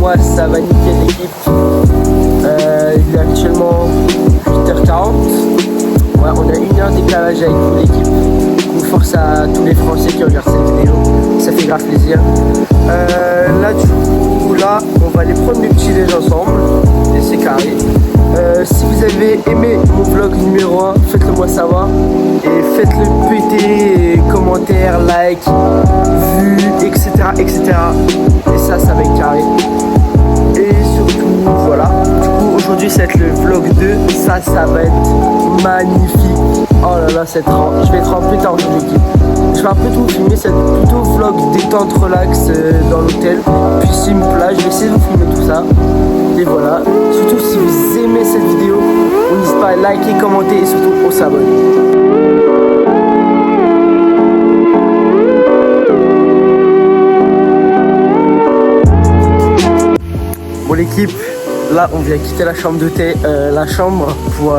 moi ça va niquer l'équipe. Il est actuellement 8h40. Ouais, on a 1 heure décalage avec toute l'équipe. Une force à tous les Français qui regardent cette vidéo, ça fait grave plaisir. Là du coup, on va aller prendre des petits déj ensemble et c'est carré. Si vous avez aimé mon vlog numéro 1, faites-le moi savoir et faites-le péter, commentaires, like, vues, etc. Et ça va être carré. Et surtout, voilà. Du coup, aujourd'hui, ça va être le vlog 2. Ça va être magnifique. Oh là là, je vais être en pétard aujourd'hui. Je vais un peu tout filmer, c'est plutôt vlog détente, relax dans l'hôtel. Piscine, plage, je vais essayer de vous filmer tout ça. Et voilà. Surtout si vous aimez cette vidéo, n'hésitez pas à liker, commenter et surtout on s'abonne. Bon l'équipe, là on vient quitter la chambre d'hôtel, la chambre pour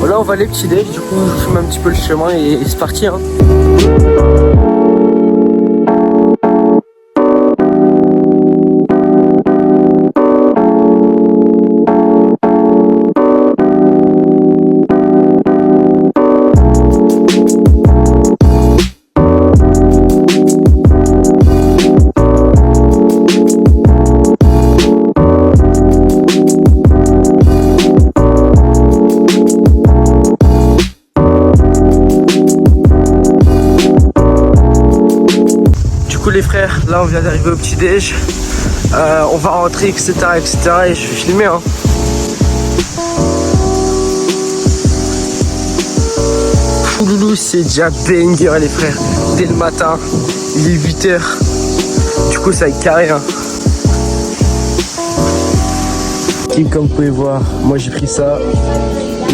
voilà, on va aller petit déj, du coup je filme un petit peu le chemin et c'est parti hein. Les frères, là on vient d'arriver au petit déj, on va rentrer etc et je vais filmer hein. Fouloulou, c'est déjà banger les frères, dès le matin, il est 8h, du coup ça va être carré hein. Et comme vous pouvez voir, moi j'ai pris ça,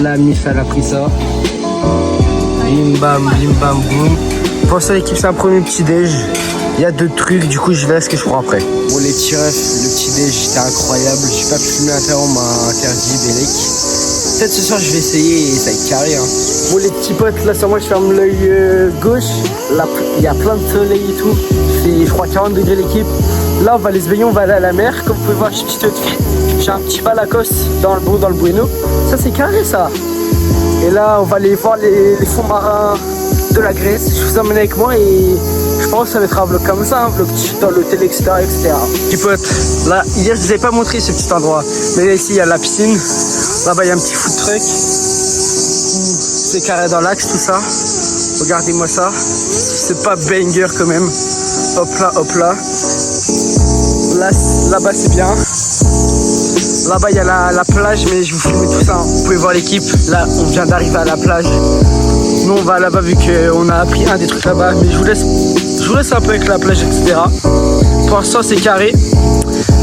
la mif elle a pris ça, bim bam boum. Pour ça l'équipe c'est un premier petit déj. Il y a 2 trucs, du coup je verrai ce que je prends après. Bon les petits refs, le petit déj c'était incroyable. J'ai pas pu filmer à l'intérieur, on m'a interdit Bélec. Peut-être ce soir je vais essayer et ça va être carré hein. Bon les petits potes, là sur moi je ferme l'œil gauche. Là il y a plein de soleil et tout. Il fait je crois 40 degrés l'équipe. Là on va aller se baigner, on va aller à la mer. Comme vous pouvez voir, je suis petit outfit. J'ai un petit balacos dans le beau, dans le bueno. Ça c'est carré ça. Et là on va aller voir les fonds marins de la Grèce. Je vous emmène avec moi et je pense que ça va être un vlog comme ça, un vlog dans l'hôtel, etc. Petit pote, là, hier je vous avais pas montré ce petit endroit, mais là, ici il y a la piscine, là-bas il y a un petit food truck, c'est carré dans l'axe tout ça, regardez-moi ça, c'est pas banger quand même, hop là, là-bas c'est bien, là-bas il y a la plage, mais je vous filme tout ça, hein. Vous pouvez voir l'équipe, là on vient d'arriver à la plage, nous on va là-bas vu qu'on a appris un des trucs là-bas, mais je vous laisse un peu avec la plage, etc. Pour l'instant, c'est carré.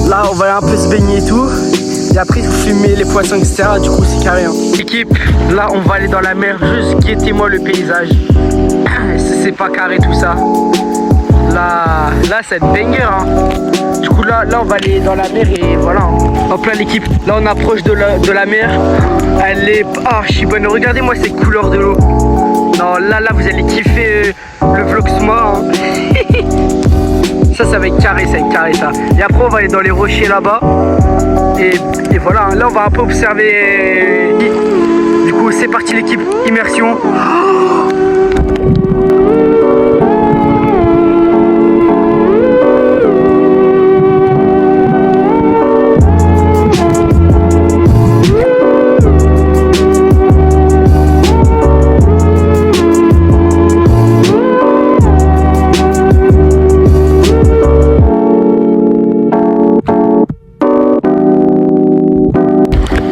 Là, on va un peu se baigner et tout. Et après, vous filmer les poissons, etc. Du coup, c'est carré. Hein. Équipe, là, on va aller dans la mer. Juste guettez-moi le paysage. C'est pas carré tout ça. Là, c'est banger. Hein. Du coup, là, on va aller dans la mer et voilà. Hein. Hop là, l'équipe. Là, on approche de la mer. Elle est archi bonne. Regardez-moi ces couleurs de l'eau. Non, là, vous allez kiffer le vlog ce mois. Hein. ça va être carré, ça. Et après, on va aller dans les rochers là-bas. Et voilà, là, on va un peu observer. Du coup, c'est parti l'équipe, immersion.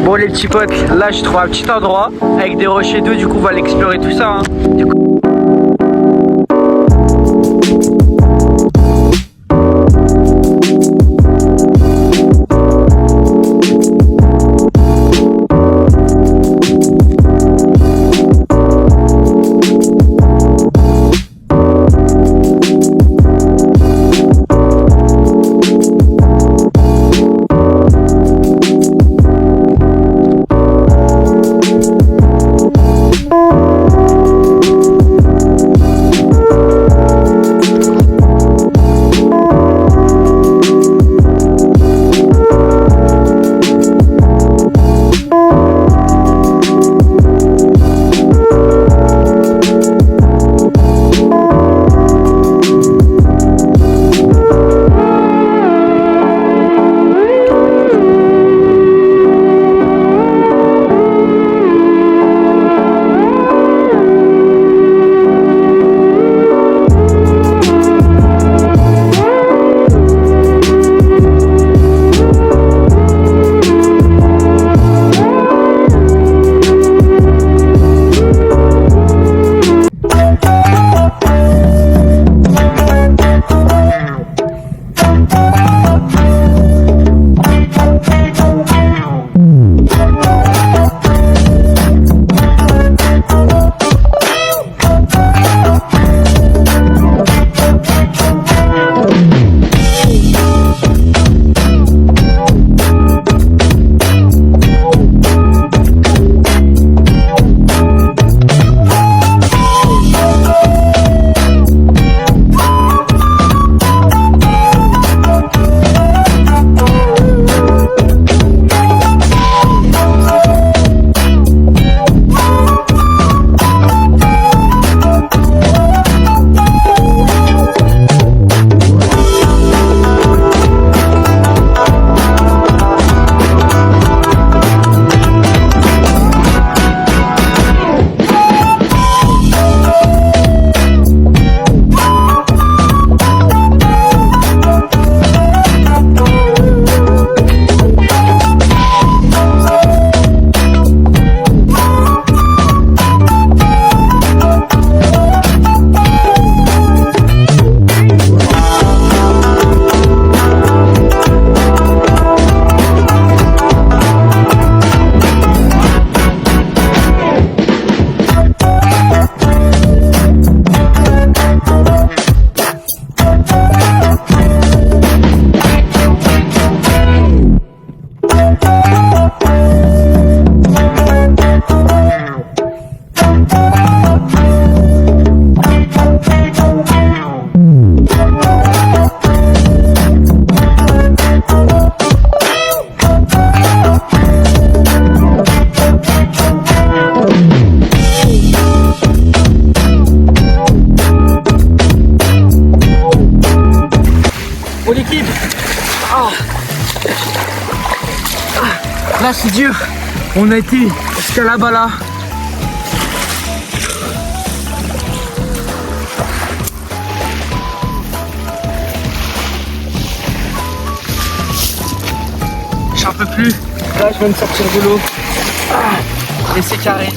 Bon les petits potes, là je trouve un petit endroit avec des rochers d'eau, du coup on va l'explorer tout ça hein. Du coup... l'équipe. Oh. Là c'est dur. On a été jusqu'à là-bas là. J'en peux plus. Là je viens de sortir de l'eau. Et c'est carré.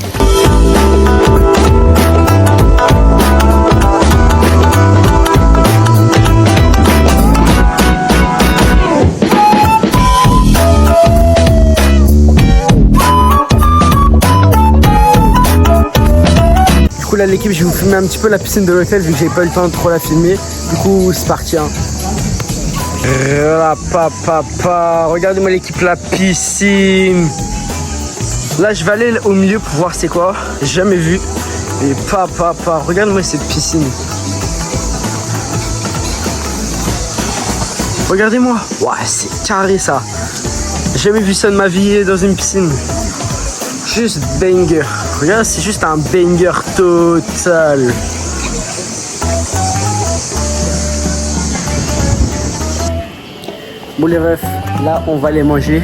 Du coup là l'équipe, je vais vous filmer un petit peu la piscine de l'hôtel vu que j'ai pas eu le temps de trop la filmer. Du coup c'est parti hein. Regardez-moi l'équipe, la piscine. Là je vais aller au milieu pour voir c'est quoi. J'ai jamais vu. Et regarde-moi cette piscine. Regardez-moi. Ouais, c'est carré ça. J'ai jamais vu ça de ma vie dans une piscine. Juste banger. Regarde, c'est juste un banger total. Bon les refs, là on va les manger.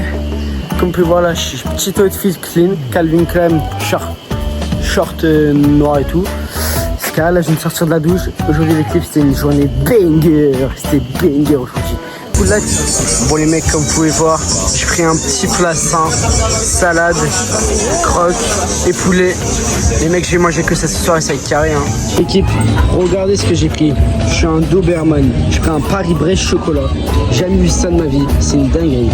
Comme vous pouvez voir là, je suis petit outfit clean, Calvin Klein, short noir et tout. C'est carré, là je viens de sortir de la douche. Aujourd'hui l'équipe c'était une journée banger. C'était banger aujourd'hui. Bon les mecs, comme vous pouvez voir, j'ai pris un petit plat sain, salade, croque et poulet. Les mecs, j'ai mangé que ça ce soir et ça va être carré hein. Équipe, regardez ce que j'ai pris. Je suis un Doberman, j'ai pris un Paris-Brest chocolat. J'ai jamais vu ça de ma vie, c'est une dinguerie.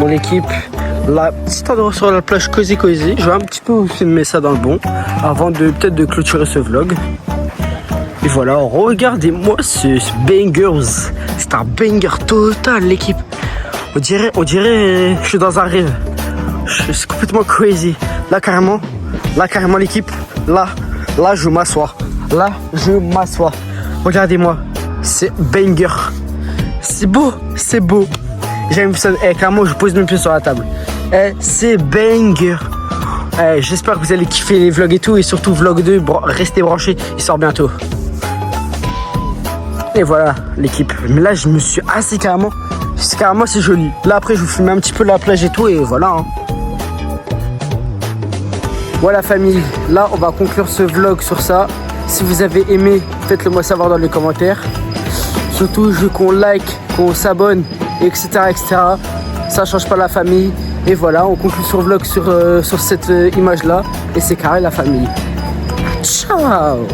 L'équipe, la petite endroit sur la plage Cozy. Je vais un petit peu vous filmer ça dans le bon avant de peut-être de clôturer ce vlog. Et voilà, regardez-moi ce bangers. C'est un banger total l'équipe. On dirait que je suis dans un rêve. Je suis complètement crazy. Là carrément l'équipe, là je m'assois. Là je m'assois. Regardez-moi, c'est banger. C'est beau. J'aime ça. Carrément, je pose mes pieds sur la table. C'est banger. J'espère que vous allez kiffer les vlogs et tout. Et surtout, vlog 2, restez branchés. Il sort bientôt. Et voilà, l'équipe. Mais là, je me suis assis carrément. C'est joli. Là, après, je vous filme un petit peu la plage et tout. Et voilà. Hein. Voilà, famille. Là, on va conclure ce vlog sur ça. Si vous avez aimé, faites-le moi savoir dans les commentaires. Surtout, je veux qu'on like, qu'on s'abonne, etc. Ça change pas la famille. Et voilà, on conclut sur le vlog sur cette image là. Et c'est carré la famille. Ciao.